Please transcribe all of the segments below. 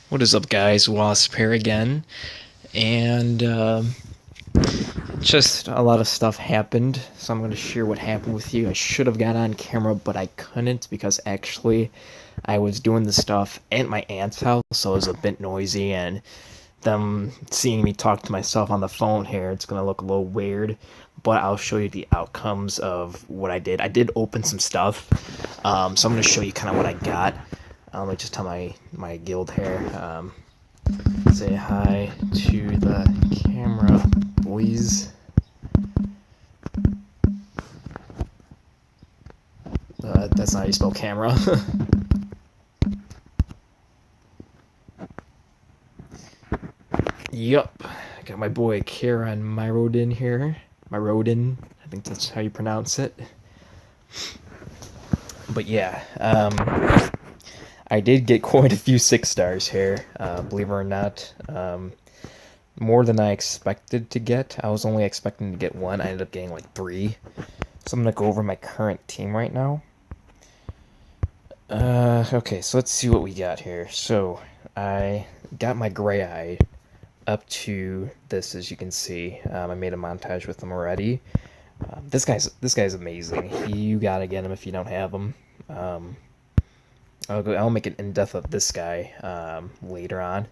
What is up, guys? Wasp here again, and just a lot of stuff happened, so I'm going to share what happened with you. I should have got on camera, but I couldn't because actually I was doing the stuff at my aunt's house, so it was a bit noisy, and them seeing me talk to myself on the phone here, it's going to look a little weird, but I'll show you the outcomes of what I did. I did open some stuff, so I'm going to show you kind of what I got. Let me just tell my guild here. Say hi to the camera, boys. That's not how you spell camera. Yup. Got my boy Kieran Myrodin here. Myrodin. I think that's how you pronounce it. But yeah, I did get quite a few 6 stars here, believe it or not. More than I expected to get. I was only expecting to get one. I ended up getting like 3. So I'm going to go over my current team right now. Okay, so let's see what we got here. So, I got my Grey-Eyed up to this, as you can see. I made a montage with him already. This guy's amazing. You gotta get him if you don't have him. I'll make an in-depth of this guy later on.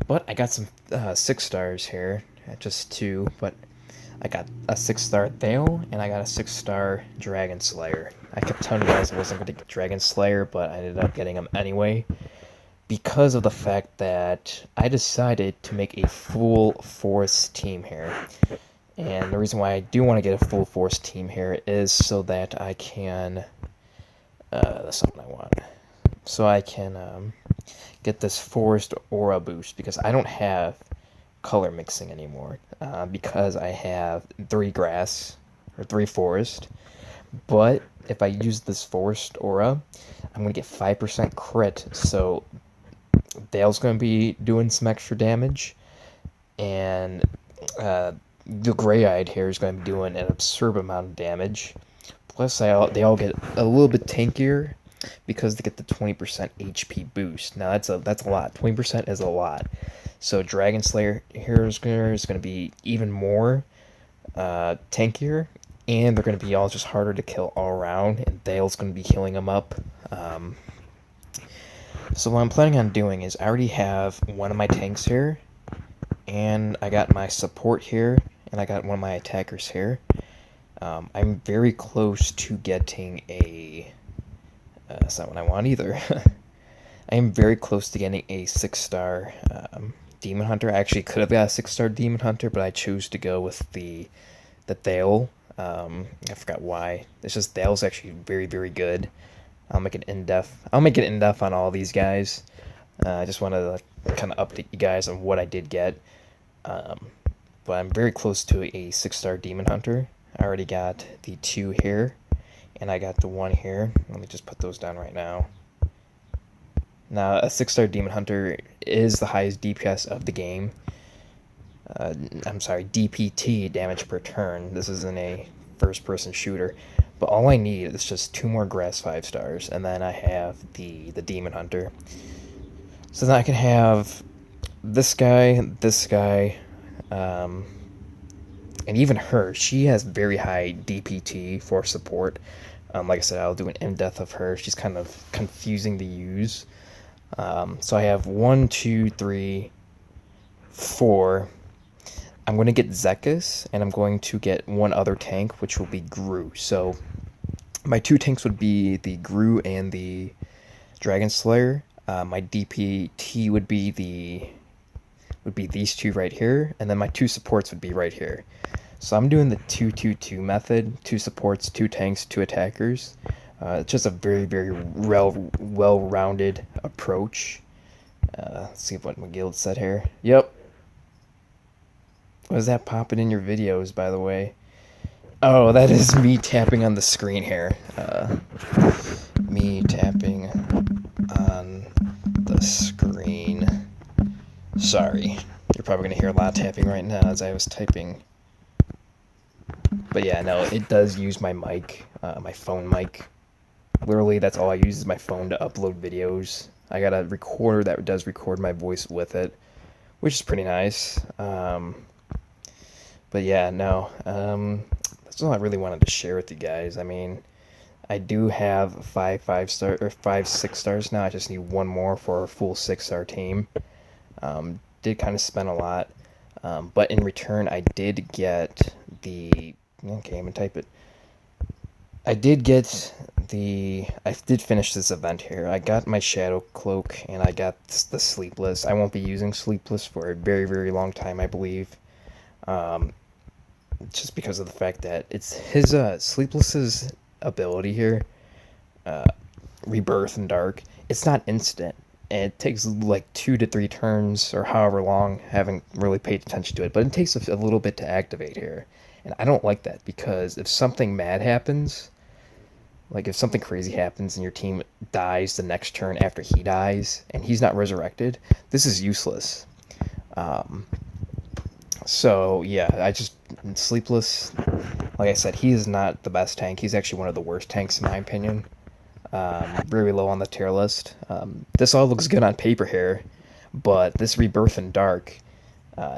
But I got some 6 stars here, just 2. But I got a 6-star Thale, and I got a 6-star Dragon Slayer. I kept telling you guys I wasn't going to get Dragon Slayer, but I ended up getting him anyway, because of the fact that I decided to make a full force team here. And the reason why I do want to get a full force team here is so that I can... that's something I want. So I can get this forest aura boost, because I don't have color mixing anymore, because I have 3 grass or 3 forest. But if I use this forest aura, I'm gonna get 5% crit, so Dale's gonna be doing some extra damage, and the Grey-Eyed here is gonna be doing an absurd amount of damage. Plus, they all get a little bit tankier because they get the 20% HP boost. Now that's a lot. 20% is a lot. So Dragon Slayer here is going to be even more tankier, and they're going to be all just harder to kill all around, and Dale's going to be healing them up. So what I'm planning on doing is I already have one of my tanks here, and I got my support here, and I got one of my attackers here. I'm very close to getting a... that's not what I want either. I am very close to getting a 6-star Demon Hunter. I actually could have got a 6-star Demon Hunter, but I chose to go with the Thale. I forgot why. It's just Thale's actually very, very good. I'll make an in-depth on all these guys. I just want to kind of update you guys on what I did get. But I'm very close to a 6-star Demon Hunter. I already got the 2 here, and I got the 1 here. Let me just put those down right now. Now, a 6-star Demon Hunter is the highest DPS of the game. I'm sorry, DPT, damage per turn. This isn't a first-person shooter. But all I need is just 2 more grass 5 stars, and then I have the Demon Hunter. So then I can have this guy, and even her. She has very high DPT for support. Like I said, I'll do an in-depth of her. She's kind of confusing to use. So I have 1, 2, 3, 4. I'm going to get Zekis, and I'm going to get one other tank, which will be Gru. So my 2 tanks would be the Gru and the Dragon Slayer. My DPT would be these 2 right here, and then my 2 supports would be right here. So I'm doing the 2-2-2 method: 2 supports, 2 tanks, 2 attackers. It's just a very, very well-rounded approach. Let's see what my guild said here. Yep. What is that popping in your videos, by the way? Oh, that is me tapping on the screen here. Me tapping on the screen. Sorry. You're probably going to hear a lot of tapping right now as I was typing. But yeah, no, it does use my mic, my phone mic. Literally, that's all I use is my phone to upload videos. I got a recorder that does record my voice with it, which is pretty nice. But yeah, no, that's all I really wanted to share with you guys. I mean, I do have five-star or 5 6 stars now. I just need one more for a full 6-star team. Did kind of spend a lot, but in return, I did get the. Okay, I'm gonna type it. I did get the. I did finish this event here. I got my Shadow Cloak and I got the Sleepless. I won't be using Sleepless for a very, very long time, I believe. Um, just because of the fact that it's his Sleepless's ability here, uh, Rebirth and Dark. It's not instant. And it takes like 2 to 3 turns or however long. Haven't really paid attention to it, but it takes a little bit to activate here, and I don't like that because if something mad happens, like if something crazy happens and your team dies the next turn after he dies and he's not resurrected, this is useless. Um, so yeah, I just Sleepless. Like I said, he is not the best tank. He's actually one of the worst tanks in my opinion. Very low on the tier list. This all looks good on paper here, but this Rebirth in Dark,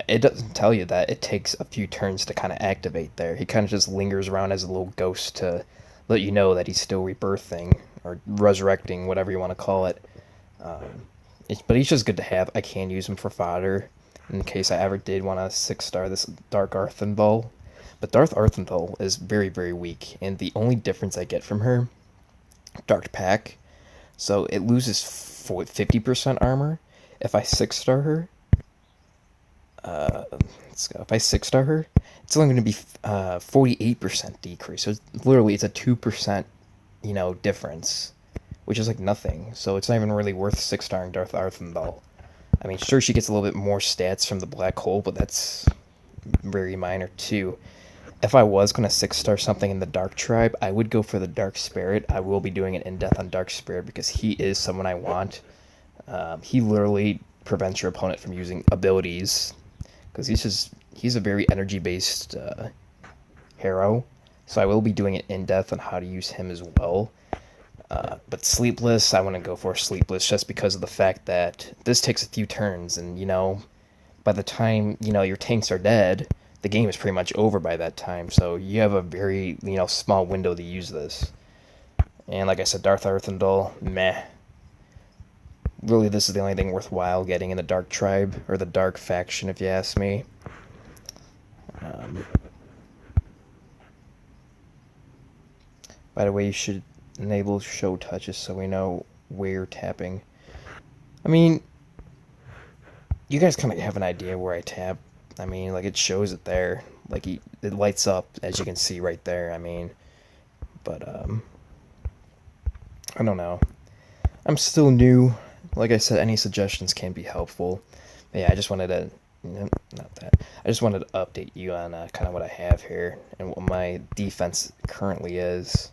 it doesn't tell you that it takes a few turns to kind of activate there. He kind of just lingers around as a little ghost to let you know that he's still rebirthing or resurrecting, whatever you want to call it. But he's just good to have. I can use him for fodder in case I ever did want to 6-star this Dark Arthenthal. But Dark Arthenthal is very, very weak, and the only difference I get from her, Dark Pack, so it loses 50% armor. If I 6-star her, let's go. If I 6-star her, it's only going to be 48% decrease. So it's a 2%, difference, which is like nothing. So it's not even really worth 6-starring Darth Arthenthal. I mean, sure, she gets a little bit more stats from the black hole, but that's very minor too. If I was going to 6-star something in the Dark Tribe, I would go for the Dark Spirit. I will be doing an in-depth on Dark Spirit because he is someone I want. He literally prevents your opponent from using abilities because he's a very energy-based hero. So I will be doing an in-depth on how to use him as well. But Sleepless, I want to go for Sleepless just because of the fact that this takes a few turns, and by the time your tanks are dead, the game is pretty much over by that time. So you have a very small window to use this. And like I said, Darth Arthendal, meh. Really, this is the only thing worthwhile getting in the Dark Tribe or the Dark Faction, if you ask me. By the way, you should enable show touches so we know where you're tapping. I mean, you guys kind of have an idea where I tap. I mean, like, it shows it there. Like, it lights up, as you can see right there. I mean, but, I don't know. I'm still new. Like I said, any suggestions can be helpful. But yeah, I just wanted to, not that. I just wanted to update you on kind of what I have here and what my defense currently is.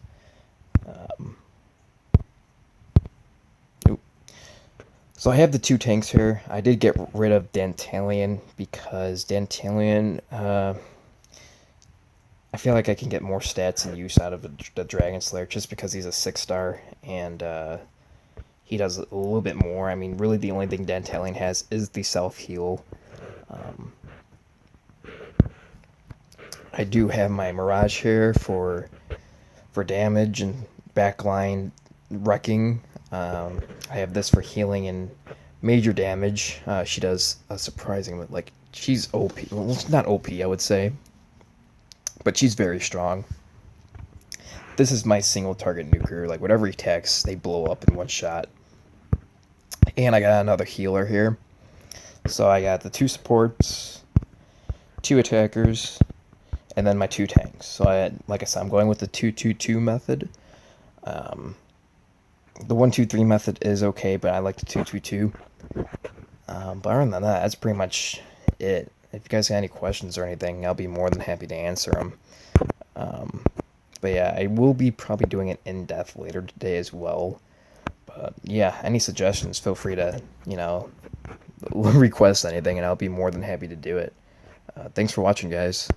So I have the 2 tanks here. I did get rid of Dantalion because Dantalion, I feel like I can get more stats and use out of the Dragon Slayer just because he's a 6-star and he does a little bit more. I mean, really the only thing Dantalion has is the self-heal. I do have my Mirage here for damage and backline wrecking. I have this for healing and major damage. She does a surprising, like, she's OP. Well, it's not OP, I would say, but she's very strong. This is my single target nuker. Like, whatever he attacks, they blow up in one shot. And I got another healer here. So I got the 2 supports, 2 attackers, and then my 2 tanks. So like I said, I'm going with the 2-2-2 method. The 1-2-3 method is okay, but I like the 2-2-2. But other than that, that's pretty much it. If you guys got any questions or anything, I'll be more than happy to answer them. But yeah, I will be probably doing an in-depth later today as well. But yeah, any suggestions, feel free to, request anything, and I'll be more than happy to do it. Thanks for watching, guys.